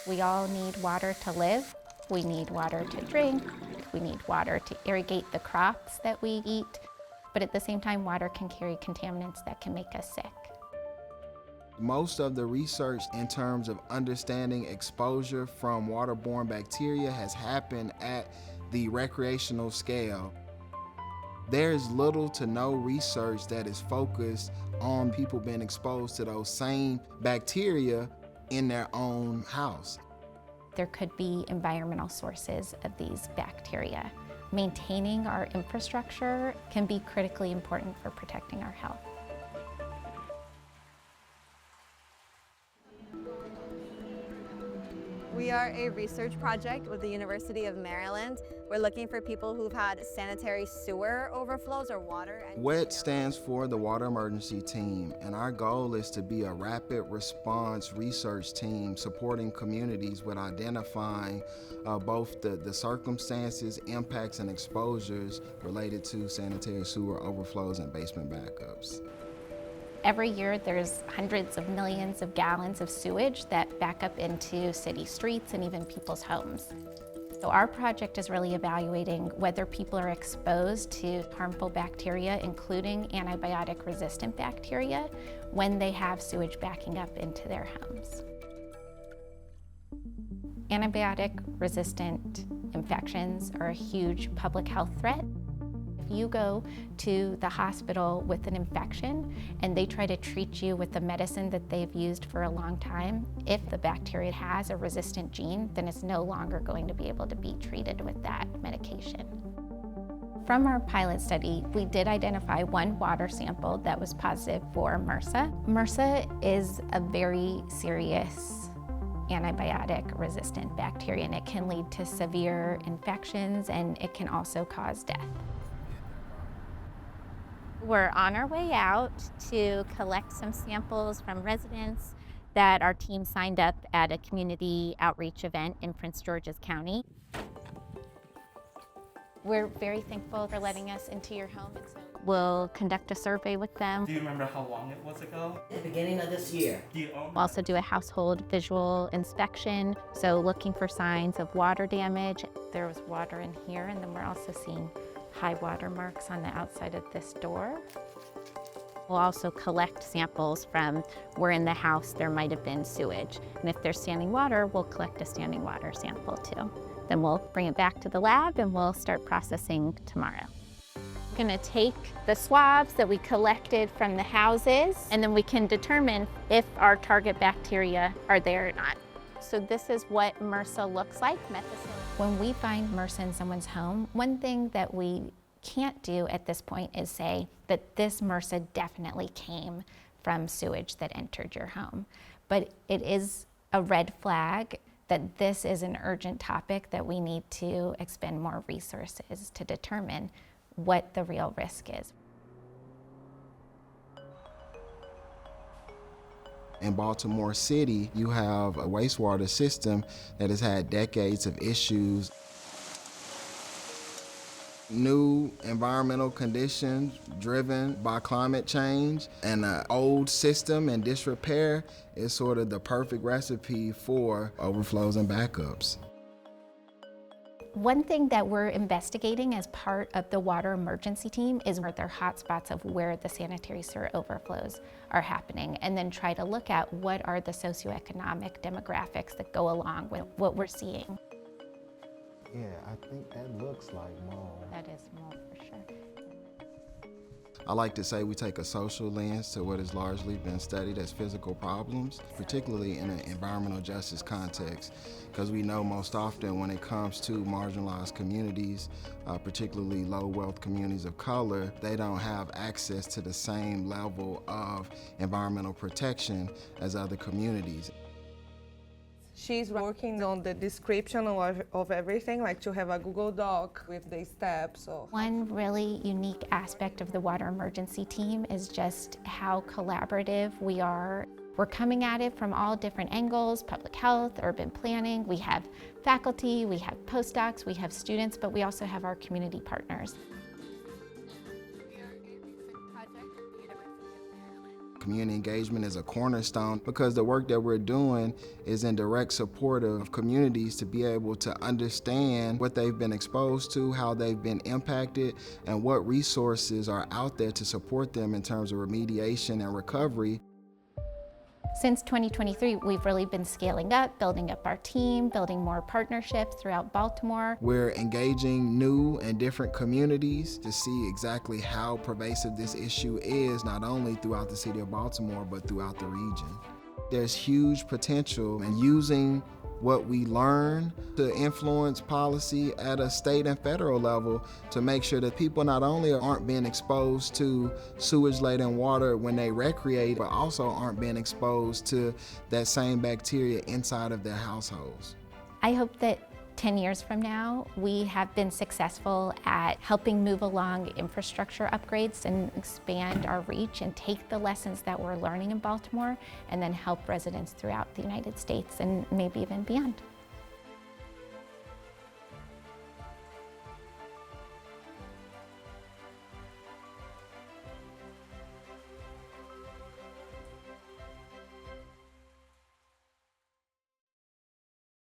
We all need water to live. We need water to drink. We need water to irrigate the crops that we eat. But at the same time, water can carry contaminants that can make us sick. Most of the research in terms of understanding exposure from waterborne bacteria has happened at the recreational scale. There is little to no research that is focused on people being exposed to those same bacteria in their own house. There could be environmental sources of these bacteria. Maintaining our infrastructure can be critically important for protecting our health. We are a research project with the University of Maryland. We're looking for people who've had sanitary sewer overflows or water. WET stands for the Water Emergency Team, and our goal is to be a rapid response research team supporting communities with identifying both the circumstances, impacts, and exposures related to sanitary sewer overflows and basement backups. Every year there's hundreds of millions of gallons of sewage that back up into city streets and even people's homes. So our project is really evaluating whether people are exposed to harmful bacteria, including antibiotic-resistant bacteria, when they have sewage backing up into their homes. Antibiotic-resistant infections are a huge public health threat. If you go to the hospital with an infection and they try to treat you with the medicine that they've used for a long time, if the bacteria has a resistant gene, then it's no longer going to be able to be treated with that medication. From our pilot study, we did identify one water sample that was positive for MRSA. MRSA is a very serious antibiotic-resistant bacteria, and it can lead to severe infections, and it can also cause death. We're on our way out to collect some samples from residents that our team signed up at a community outreach event in Prince George's County. We're very thankful for letting us into your home, and so we'll conduct a survey with them. Do you remember how long it was ago? The beginning of this year. We'll also do a household visual inspection, so looking for signs of water damage. There was water in here, and then we're also seeing high water marks on the outside of this door. We'll also collect samples from where in the house there might have been sewage. And if there's standing water, we'll collect a standing water sample too. Then we'll bring it back to the lab and we'll start processing tomorrow. We're gonna take the swabs that we collected from the houses, and then we can determine if our target bacteria are there or not. So this is what MRSA looks like, methicillin. When we find MRSA in someone's home, one thing that we can't do at this point is say that this MRSA definitely came from sewage that entered your home. But it is a red flag that this is an urgent topic that we need to expend more resources to determine what the real risk is. In Baltimore City, you have a wastewater system that has had decades of issues. New environmental conditions driven by climate change, and an old system and disrepair is sort of the perfect recipe for overflows and backups. One thing that we're investigating as part of the water emergency team is where there are hotspots of where the sanitary sewer overflows are happening, and then try to look at what are the socioeconomic demographics that go along with what we're seeing. Yeah, I think that looks like mold. That is mold for sure. I like to say we take a social lens to what has largely been studied as physical problems, particularly in an environmental justice context, because we know most often when it comes to marginalized communities, particularly low wealth communities of color, they don't have access to the same level of environmental protection as other communities. She's working on the description of everything, like to have a Google Doc with the steps. One really unique aspect of the water emergency team is just how collaborative we are. We're coming at it from all different angles: public health, urban planning. We have faculty, we have postdocs, we have students, but we also have our community partners. community engagement is a cornerstone because the work that we're doing is in direct support of communities to be able to understand what they've been exposed to, how they've been impacted, and what resources are out there to support them in terms of remediation and recovery. Since 2023, we've really been scaling up, building up our team, building more partnerships throughout Baltimore. We're engaging new and different communities to see exactly how pervasive this issue is, not only throughout the city of Baltimore, but throughout the region. There's huge potential in using what we learn to influence policy at a state and federal level to make sure that people not only aren't being exposed to sewage-laden water when they recreate, but also aren't being exposed to that same bacteria inside of their households. I hope that 10 years from now, we have been successful at helping move along infrastructure upgrades and expand our reach and take the lessons that we're learning in Baltimore and then help residents throughout the United States and maybe even beyond.